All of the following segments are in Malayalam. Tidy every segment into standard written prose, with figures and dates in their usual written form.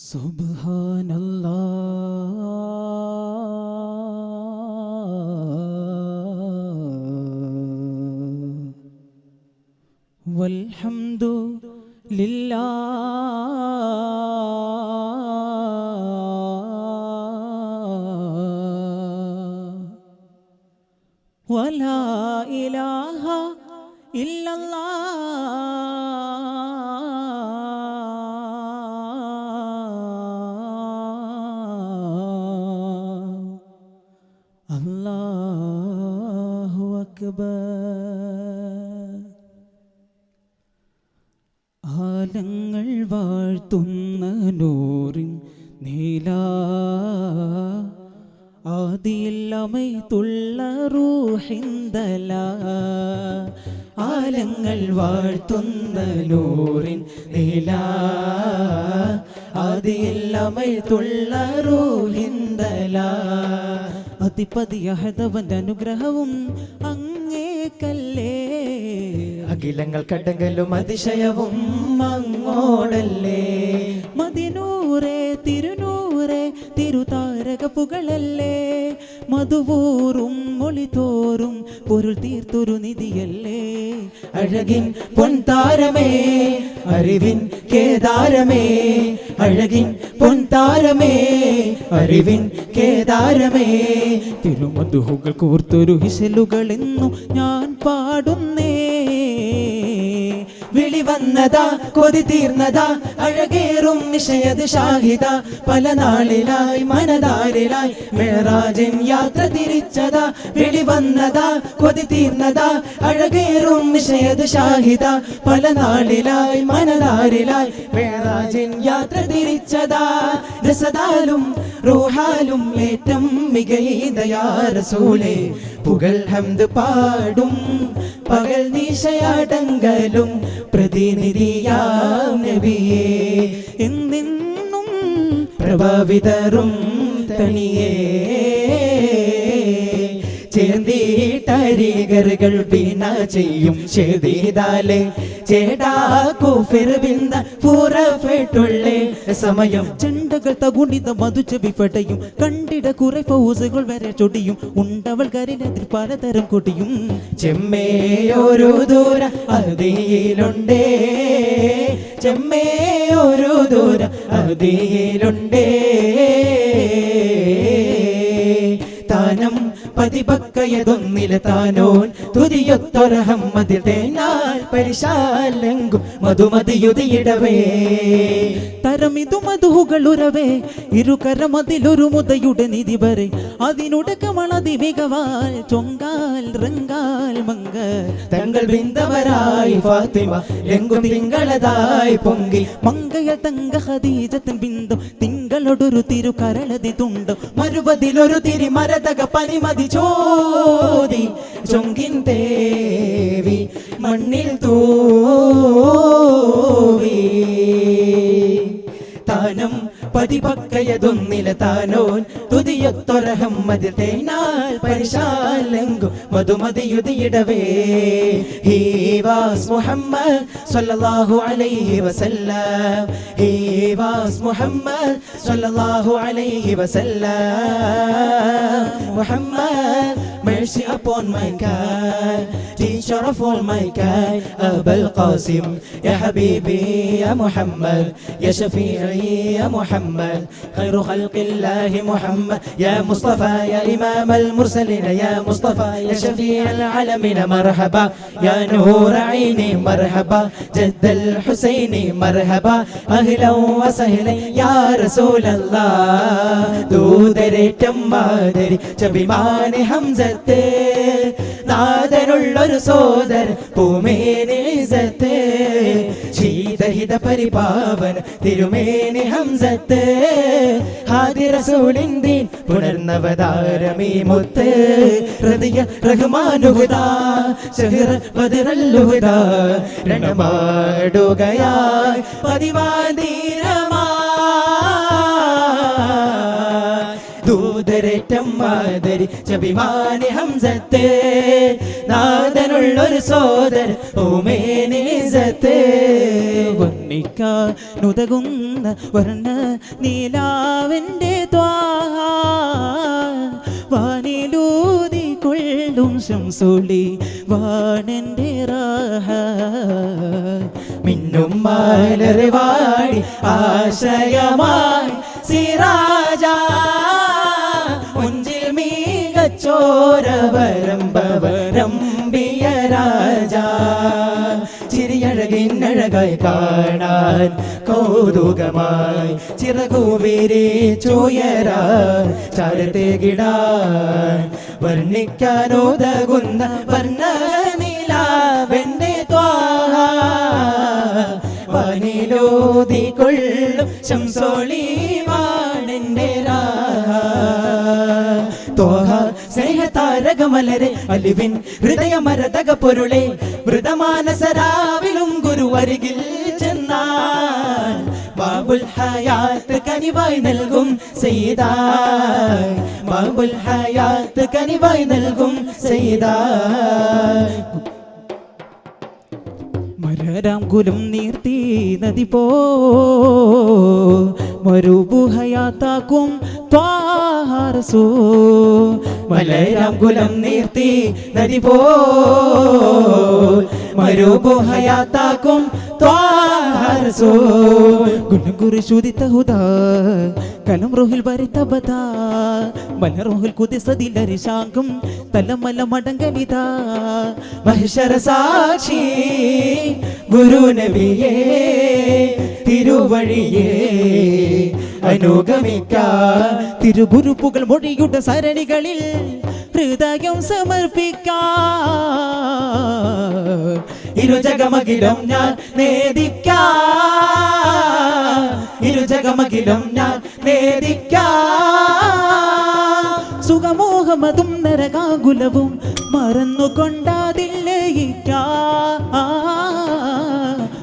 സുബ്ഹാനല്ലാഹ് വൽഹംദു ലില്ലാഹ് വലാ ഇലാഹ ഇല്ലല്ലാഹ് അല്ലാഹു അക്ബർ. ആലങ്ങൾ വാഴ്ത്തുന്ന നൂറിൻ നീലാ ആദിയില്ലമൈതുള്ള റൂഹിന്ദല. ആലങ്ങൾ വാഴ്ത്തുന്ന നൂറിൻ നീലാ ആദിയില്ലമൈതുള്ള റൂഹിന്ദല. അധിപതിയഹദവന്റെ അനുഗ്രഹവും അങ്ങേക്കല്ലേ. അഖിലങ്ങൾ കടങ്കലും അതിശയവും അങ്ങോടല്ലേ. മദിനൂറേ തിരുനൂറേ തിരുതാരക പുകളല്ലേ. മധുവൂറും മൊളിതോറും പൊരുൾ തീർത്തൊരു നിധിയല്ലേ. അഴകിൻ പൊൻതാരമേ അറിവിൻ കേദാരമേ. അഴകിൻ പൊൻതാരമേ അറിവിൻ കേദാരമേ. തിരുമധുഹുകൾ കൂർത്തൊരു ഹിസലുകളെന്നു ഞാൻ പാടുന്നേ. വിളി വന്നതാ കൊതി തീർന്നതാ അഴകേറും നിശയത് ഷാഹിദ. പല നാളിലായി മനതാരിലായി മേറാജിൻ യാത്ര തിരിച്ചതാ. വിളി വന്നതാ കൊതി തീർന്നതാ അഴകേറും നിശയത് ഷാഹിദ. പല നാളിലായി മനതാരിലായി മേറാജിൻ യാത്ര തിരിച്ചതാ. രസദാലും റൂഹാലും ഏറ്റം മികൈതയാ റസൂലേ. പുകൾ ഹംദ് പാടും പകൽ നിശയാടങ്കലും പ്രതിനിധിയാം നബിയേ. എന്നെന്നും പ്രഭാവിതറും തനിയേ ചേർന്നീട്ടരികറുകൾ വീണ ചെയ്യും ചെയ്താലേ. സമയം ചെണ്ടകൾ തകുണിത മധുചെവിപ്പടയും കണ്ടിട കുറെ ഫൗസുകൾ വരെ ചൊടിയും. ഉണ്ടവൾ കരിലെതിർ പലതരം കൊടിയും. ചെമ്മേയൊരു ദൂര അതിയിലുണ്ടേ. ചെമ്മേയൊരു ദൂര അതിയിലുണ്ടേ. താനം പതിപക്കയതൊന്നില താനോൻ തുതിയൊത്തൊരഹമ്മതിൽ തേനാൽ പരിശാലെങ്കും മധുമതിയുതിയിടവേ. തരമിതു മധുകളുറവേ ഇരുകരമതിലൊരു മുതയുടെ നിധി വരെ. അതിനുടക്കമളതി മികവാൽ ചൊങ്കാൽ റങ്കാൽ മങ്ക. തങ്ങൾ ബിന്ദവരായി ഫാത്തിമ എങ്കും തിങ്കളതായി പൊങ്കി. മങ്കയ തങ്ക ഖദീജത്തൻ ബിന്ദു തിങ്കളൊടൊരു തിരുകരളതി തുണ്ട്. മരുവതിലൊരു തിരി മരതക പനിമതി ചോദി ചൊങ്കിൻ തേവി മണ്ണിൽ തൂവി. താനം പതിപക്കയതൊന്നില താനോൻ തുതിയൊത്തൊരഹമ്മതിൽ തേനാൽ പരിശാലെങ്കും മധുമതിയുതിയിടവേ. He was Muhammad sallallahu alayhi wa sallam. He was Muhammad sallallahu alayhi wa sallam. Muhammad, mercy upon mankind, teacher of all mankind. Abul Qasim, ya Habibi, ya Muhammad, ya Shafi'i, ya Muhammad, khairu khalqillahi Muhammad, ya Mustafa, ya Imam al-Mursalin, ya Mustafa, ya Shafi' al-alamin. Marhaba, ya Nur aini, marhaba, Jadd al-Husaini, marhaba, ahlan wa sahlan, ya Rasulallah. ദൂതരേറ്റം മാതരി ചബിമാനെ ഹംസത്തെ. നാദനുള്ളൊരു സോദര പൂമേനെ ഇസത്തെ. ശീതഹിത പരിപാവന തിരുമേനി ഹംസത്ത്. ഹാദി റസൂലിൻ ദീൻ പുനർനവതാരമീ മുത്ത്. ഹൃദയ റഹ്മാനുഹുദാ ശഹ്റ ബദറല്ലുഹുദാ. രണമാടുകയായി പതിവാദീരമാ. ദൂതരേറ്റം മാതരി ചബിമാനി ഹംസത്ത്. നാദനുള്ളൊരു സോദര ഓമേനിസത്ത്. വർണ്ണിക്കാനുതകുന്ന വർണ്ണ നീലാവിൻ്റെ ത്വാഹ വാനിലൂതി കൊള്ളും ശംസുളി വാണെൻ്റെ റാഹ മിന്നും മലർവാടി ആശയമായി സിറാജ മുഞ്ചിൽ മികച്ചോരവരംബിയ രാജ ചിരിയഴകിനഴകായി കാണാൻ കൗതുകമായി ചിറകുവിരിച്ചുയര ചരത്തെ കിടാൻ വർണ്ണിക്കാനുതകുന്ന വർണ്ണ നീലാവെന്റെ ത്വാഹ വാനിലോതികൊള്ളും ശംസോളി വാണെന്റെ രാഹ ത്വാഹ സ്നേഹതാരകമലരെ അലിവിൻ ഹൃദയമരതക പൊരുളെ മൃതമാനസരാവിലും ഗുരുവരികിൽ ചെന്നാൽ ബാബുൽ ഹയാത്ത് കനിവായി നൽകും സയ്യിദാ ബാബുൽ ഹയാത്ത് കനിവായി നൽകും സയ്യിദാ മരരാം കുലം നീർത്തി നദി പോ മരുഭുഹയാത്താക്കും ത്വാഹാരസോ മലരാം കുലം നീർത്തി നദി പോ മരുഭുഹയാത്താക്കും ത്വാഹാരസോ ഗുണഗുരു ശുദിത ഹുദാ കലം റോഹിൽ ഭരിതബത മല റോഹിൽ കുതിസതിലരി ശാങ്കം തലമല മടങ്കലിത മഹിഷര സാക്ഷി ഗുരു നബിയേ തിരുവഴിയേ അനുഗമിക്കാൻ തിരുഗുരുപ്പുകൾ മൊഴിയുടെ സരണികളിൽ ഹൃദയം സമർപ്പിക്കാൻ ഇരുജഗമകിലും ഞാൻ നേദിക്കാം ഇരുജഗമകിലും ഞാൻ നേദിക്കാം സുഖമോഹമതും നരകാകുലവും മറന്നുകൊണ്ടാതില്ലയിക്കാം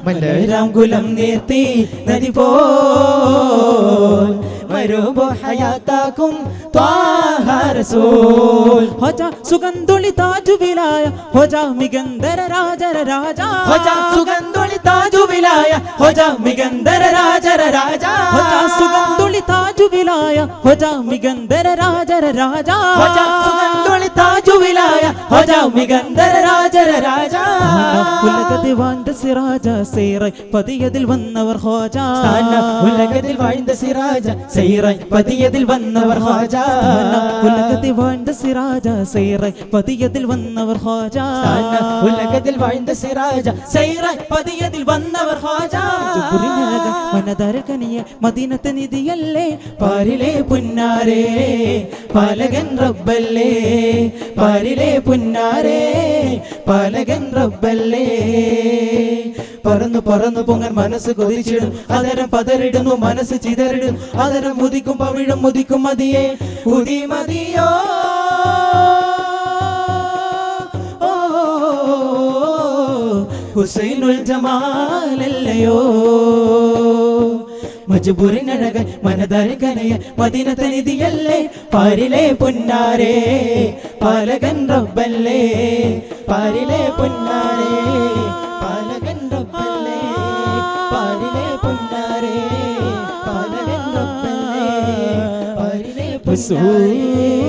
മലരാം കുലം നീർത്തി നദി പോൽ മരുഭുഹയാത്താക്കും ത്വാഹ റസൂൽ ഹോജ സുഗന്ധുളി താജുവിലായ ഹോജ മികന്ദര രാജര രാജ ഹോജ സുഗന്ധുളി താജുവിലായ ഹോജ മികന്ദര രാജര രാജ ഹോജ സുഗന്ധുളി താജുവിലായ ഹോജ മികന്ദര രാജര രാജ ഹോജ സുഗന്ധുളി താജുവിലായ ഹോജ മികന്ദര രാജര രാജ ഉലകത്തിൽ വാഴ്ந்த സിറാജ സേറായി പതിയതിൽ വന്നവർ ഹോജ ഉലകത്തിൽ വാഴ്ந்த സിറാജ സൈറായി പതിയതിൽ വന്നവർ ഹോജ ഉലകത്തിൽ വാഴ്ந்த സിറാജ സേറായി പതിയതിൽ വന്നവർ ഹോജ ഉലകത്തിൽ വാഴ്ந்த സിറാജ സൈറായി പതിയതിൽ വന്നവർ ഹോജ മനതരകനിയെ മദീനത്തെ നിധിയല്ലേ പാരിലെ പുന്നാരേ പാലകൻ റബ്ബല്ലേ പാരിലെ പുന്നാരേ പാലകൻ റബ്ബല്ലേ പറന്നു പറന്നു പൊങ്ങൻ മനസ്സ് കൊതിച്ചിടും അതരം പതറിടുന്നു മനസ്സ് ചിതറിടും അതരം മുതിക്കും പവിഴം മുതിക്കും മതിയെ ഉതി മതിയോ ഹുസൈനുൽ ജമാലല്ലയോ മജ്ബൂരിനഴക മനതരകനയ മദീനത്തെ നിധിയല്ലേ പാരിലെ പുന്നാരേ പാലകൻ റബ്ബല്ലേ പാരിലെ പുന്നാരേ പാലകൻ റബ്ബല്ലേ പാരിലെ പുന്നാരേ പാലകൻ റബ്ബല്ലേ പാരിലെ പുന്നാരേ